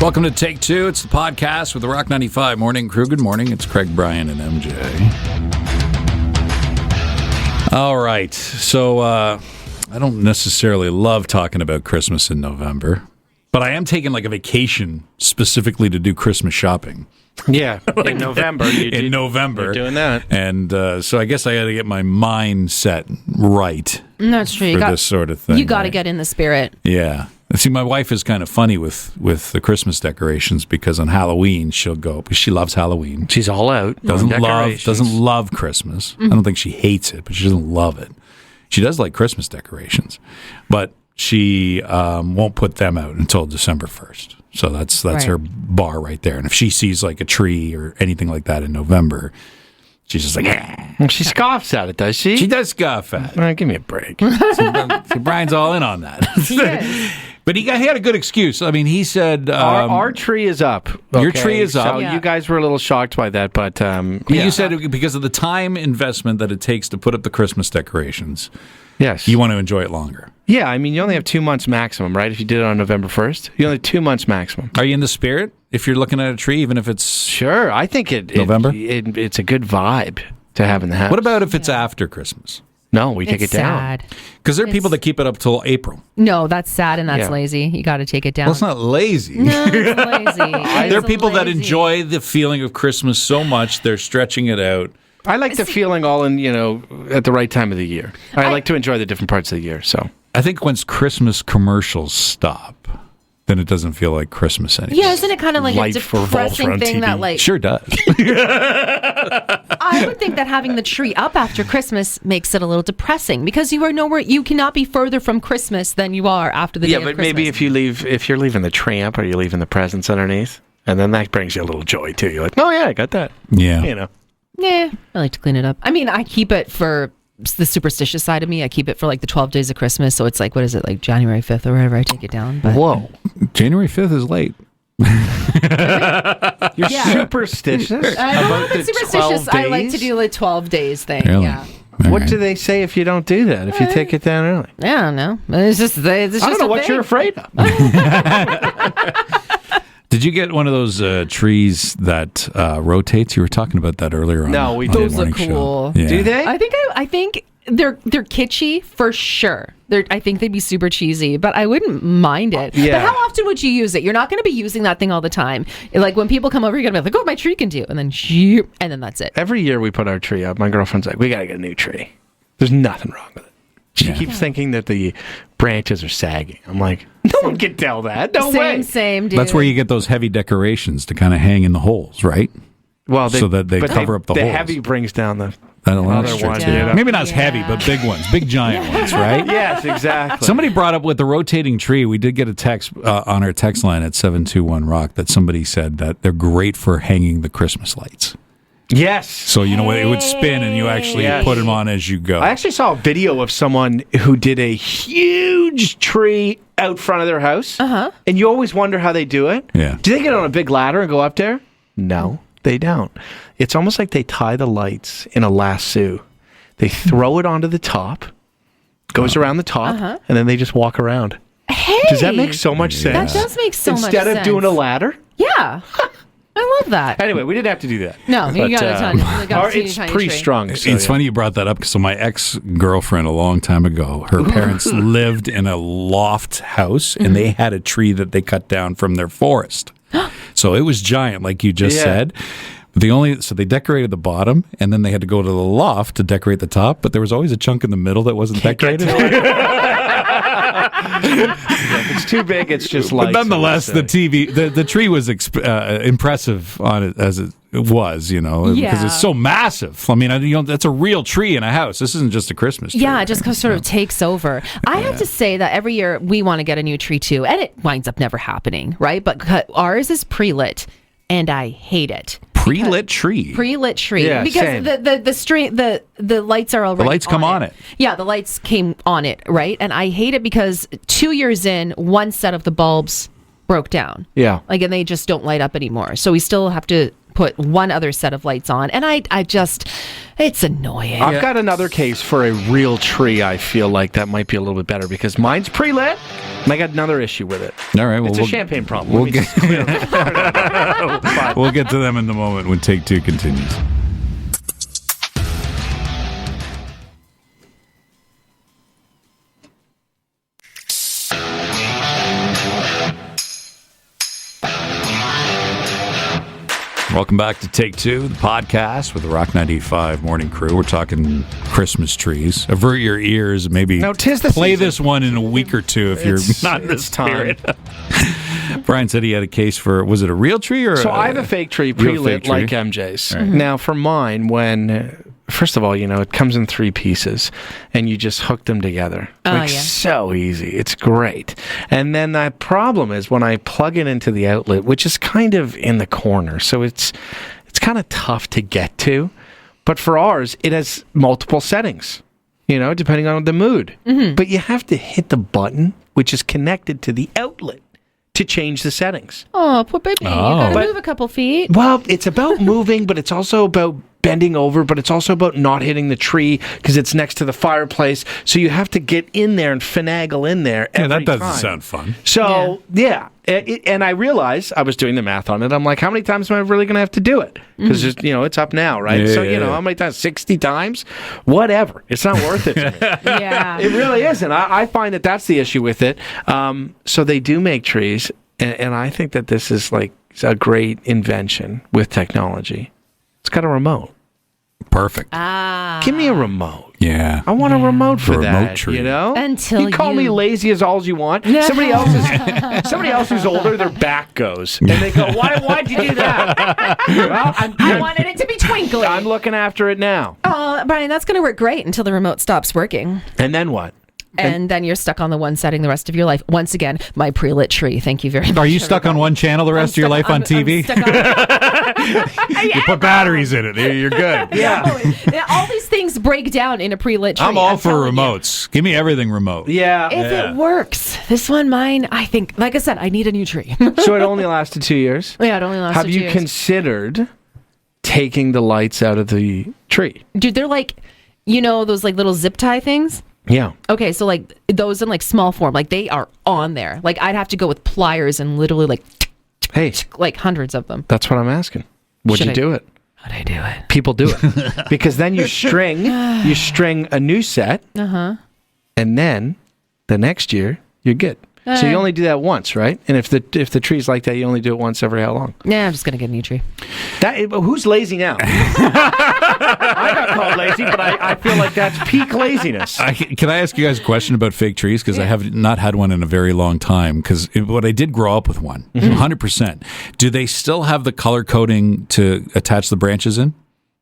Welcome to Take Two. It's the podcast with the Rock 95 Morning Crew. Good morning. It's Craig, Brian, and MJ. All right. So I don't necessarily love talking about Christmas in November, but I am taking like a vacation specifically to do Christmas shopping. Yeah, in November. In November. You're doing that. And so I guess I got to get my mind set right That's true. for this sort of thing. You got to right? get in the spirit. Yeah. See, my wife is kind of funny with the Christmas decorations because on Halloween she'll go, because she loves Halloween. She's all out. Doesn't Decorations. love Christmas. I don't think she hates it, but she doesn't love it. She does like Christmas decorations, but she won't put them out until December 1st. So that's Right. her bar right there. And if she sees like a tree or anything like that in November, she's just like, Well, she scoffs at it, does she? She does scoff at it. Give me a break. See, Brian's all in on that. But he had a good excuse. I mean, he said... our tree is up. Your okay? tree is up. So Yeah. you guys were a little shocked by that, but you said because of the time investment that it takes to put up the Christmas decorations, yes. you want to enjoy it longer. Yeah, I mean, you only have 2 months maximum, right? If you did it on November 1st, you only have 2 months maximum. Are you in the spirit if you're looking at a tree, even if it's... Sure, I think November? It's a good vibe to have in the house. What about if it's after Christmas? No, we take it It's down. sad. Because there are people that keep it up till April. No, that's sad and that's Yeah. lazy. You got to take it down. Well, it's not lazy. No, it's lazy. There are people that enjoy the feeling of Christmas so much, they're stretching it out. I like the feeling all in, at the right time of the year. I like to enjoy the different parts of the year, so. I think once Christmas commercials stop, then it doesn't feel like Christmas anymore. Yeah, isn't it kind of like Life a for depressing Voltron thing TV. that like Sure does. I would think that having the tree up after Christmas makes it a little depressing because you cannot be further from Christmas than you are after the day Yeah, of but Christmas. maybe if you're leaving the tree up or you're leaving the presents underneath, and then that brings you a little joy too. You're like, oh yeah, I got that. Yeah. I like to clean it up. I mean, I keep it for the superstitious side of me. I keep it for like the 12 days of Christmas. So it's like, what is it, like January 5th or whatever, I take it down. But Whoa, January 5th is late. you're Yeah. superstitious I'm a about little bit the superstitious. 12 I like to days? do the 12 days thing. Really? Yeah. All What right. do they say if you don't do that? If you take it down early? I don't know. It's just I don't know what you're afraid of. Did you get one of those trees that rotates? You were talking about that earlier on. No, we on the didn't. Those look morning show. cool. Yeah. Do they? I think they're kitschy for sure. I think they'd be super cheesy, but I wouldn't mind it. Yeah. But how often would you use it? You're not going to be using that thing all the time. Like when people come over, you're going to be like, "Oh, my tree can do," and then that's it. Every year we put our tree up, my girlfriend's like, we got to get a new tree. There's nothing wrong with it. She Yeah. keeps thinking that the branches are sagging. I'm like, no one can tell that. No way. Same, dude. That's where you get those heavy decorations to kind of hang in the holes, right? Well, So that they but cover up the holes. heavy brings down the I don't know. other That's true, one. too. you know? Maybe not as Yeah. heavy, but big ones, big giant ones, right? Yes, exactly. Somebody brought up with the rotating tree. We did get a text on our text line at 721 Rock that somebody said that they're great for hanging the Christmas lights. Yes. So you know it would spin, and you actually Yes. put them on as you go. I actually saw a video of someone who did a huge tree out front of their house. Uh-huh. And you always wonder how they do it. Yeah. Do they get on a big ladder and go up there? No, they don't. It's almost like they tie the lights in a lasso. They throw it onto the top, goes around the top, and then they just walk around. Hey, Does that make so much sense? That does make so much sense. Instead of doing a ladder? Yeah. I love that. Anyway, we didn't have to do that. No, you got a ton. You got a teeny it's tiny pretty tree. strong. So, It's yeah. funny you brought that up. So my ex-girlfriend a long time ago, her parents lived in a loft house, and they had a tree that they cut down from their forest. So it was giant, like you just Yeah. said. So they decorated the bottom, and then they had to go to the loft to decorate the top. But there was always a chunk in the middle that wasn't decorated. If it's too big, it's just But lights. nonetheless, the tree was impressive on it as it was, because Yeah. it's so massive. I mean, that's a real tree in a house. This isn't just a Christmas tree. Yeah, it just sort of takes over. I have to say that every year we want to get a new tree too, and it winds up never happening, right? But ours is pre-lit, and I hate it. Pre-lit tree. Pre-lit tree Yeah, because same. the lights are already The lights come on it. Yeah, the lights came on it, right? And I hate it because 2 years in, one set of the bulbs broke down. Yeah. Like, and they just don't light up anymore. So we still have to put one other set of lights on. And I just, it's annoying. I've got another case for a real tree. I feel like that might be a little bit better because mine's pre-lit And I got another issue with it. All right. Well, It's a champagne problem. We'll Let me get, just clear that. we'll get to them in the moment when Take Two continues. Welcome back to Take Two, the podcast with the Rock 95 morning crew. We're talking Christmas trees. Avert your ears. Maybe No, 'tis the play season. this one in a week or two if you're not in the it's time. spirit. Brian said he had a case for, was it a real tree or So I have a fake tree pre-lit fake tree. like MJ's. Now for mine, first of all, it comes in 3 pieces and you just hook them together. Yeah. So easy. It's great. And then the problem is when I plug it into the outlet, which is kind of in the corner. So it's kind of tough to get to. But for ours, it has multiple settings, depending on the mood. But you have to hit the button, which is connected to the outlet, to change the settings. Oh, poor baby. You gotta But- move a couple feet. Well, it's about moving, but it's also about bending over, but it's also about not hitting the tree because it's next to the fireplace. So you have to get in there and finagle in there Yeah, every that doesn't time. sound fun. So, and I realized I was doing the math on it. I'm like, how many times am I really going to have to do it? Because, it's up now, right? Yeah, so, yeah. how many times? 60 times? Whatever. It's not worth it to me. Yeah. It really isn't. I find that that's the issue with it. So they do make trees, and I think that this is like a great invention with technology. It's got a remote. Perfect. Give me a remote. Yeah. I want a remote for A remote that. tree. Until you call me you- lazy as all you want. Somebody else who's older, their back goes, and they go, "Why'd you do that?" Well, I wanted it to be twinkly. I'm looking after it now. Oh, Brian, that's going to work great until the remote stops working. And then what? And then you're stuck on the one setting the rest of your life. Once again, my pre-lit tree. Thank you very much. Are you stuck on one channel the rest of your life on TV? You put batteries in it. You're good. Yeah. All these things break down in a pre-lit tree. I'm all for telling you. remotes. Give me everything remote. Yeah. If it works, this one, mine, I think, like I said, I need a new tree. So it only lasted 2 years. Yeah, it only lasted Have 2 you years. considered taking the lights out of the tree? Dude, they're like, those like little zip tie things? Yeah. Okay, so like those in like small form, like they are on there. Like I'd have to go with pliers and literally Hey, like hundreds of them. that's what I'm asking. Would Should you I- do it? How'd I do it? People do it because then you string a new set, and then the next year you're good. So you only do that once, right? And if the tree's like that, you only do it once every how long? Yeah, I'm just gonna get a new tree. Who's lazy now? I got called lazy, but I feel like that's peak laziness. Can I ask you guys a question about fake trees? Because I have not had one in a very long time. Because what I did grow up with one, 100%. Do they still have the color coding to attach the branches in?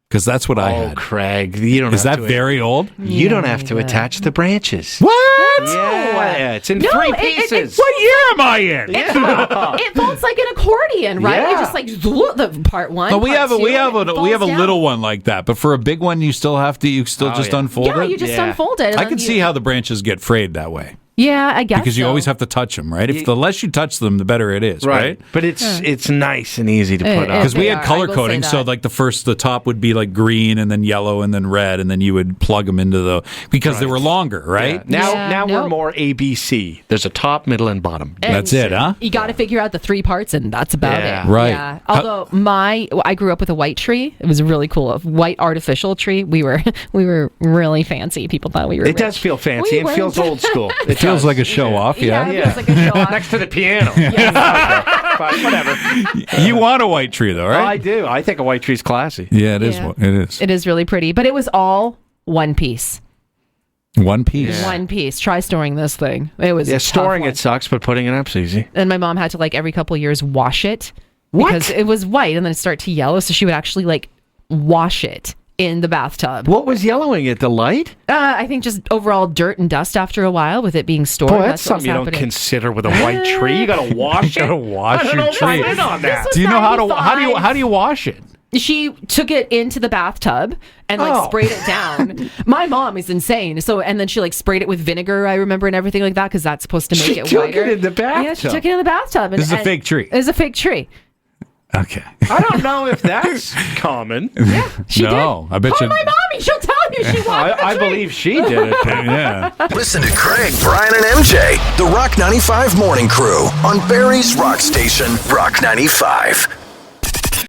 Because that's what I had. Craig, you don't. Is have that to, very old? You don't have to attach the branches. What? Yeah, it's in No, 3 it- pieces. What year am I in? It folds like an accordion, right? Yeah. You just like the part one. Well, we part have two, we and have it a we have a falls little down. one like that, but for a big one, you still have to just yeah. unfold Yeah, it. you just Yeah. unfold it. and I then can see how the branches get frayed that way Yeah, I guess because you so. always have to touch them, right? If the less you touch them, the better it is, right? But it's nice and easy to put up. Because we They had are, color I will coding, say so that. like the top would be like green and then yellow and then red, and then you would plug them into because they were longer, right? Now Yeah, we're no. more ABC. There's a top, middle, and bottom. And That's it, huh? You got to figure out the 3 parts, and that's about Yeah. it. Right. Yeah. Although I grew up with a white tree. It was really cool. A white artificial tree. We were really fancy. People thought we were. It does feel fancy. It weren't. feels old school. It feels like a show off, Yeah, yeah. it feels like a show off. Next to the piano. Fine, whatever. You want a white tree, though, right? I do. I think a white tree's classy. Yeah, it is. Yeah. It is. It is really pretty, but it was all one piece. One piece. Yeah. One piece. Try storing this thing. It was Yeah, a tough storing one. it sucks, but putting it up's easy. And my mom had to like every couple of years wash it What? because it was white and then it started to yellow. So she would actually like wash it in the bathtub. What was yellowing it? The light? I think just overall dirt and dust after a while with it being stored. Boy, that's what was something you don't happening. consider with a white tree. You gotta wash it. Gotta wash I don't your know if I'm tree. in on that. This Do you know how to 95. how do you wash it? She took it into the bathtub and like Oh. sprayed it down. My mom is insane. So and then she like sprayed it with vinegar, I remember, and everything like that because that's supposed to make She it took whiter. it in the Yeah, she bathtub. took it in the bathtub. And, This is a and- fake tree. It's a fake tree. Okay. I don't know if that's common. She No, did. I bet Call you- my mommy. She'll tell I believe she did it. Yeah. Listen to Craig, Brian, and MJ, the Rock 95 Morning Crew on Barry's Rock Station, Rock 95.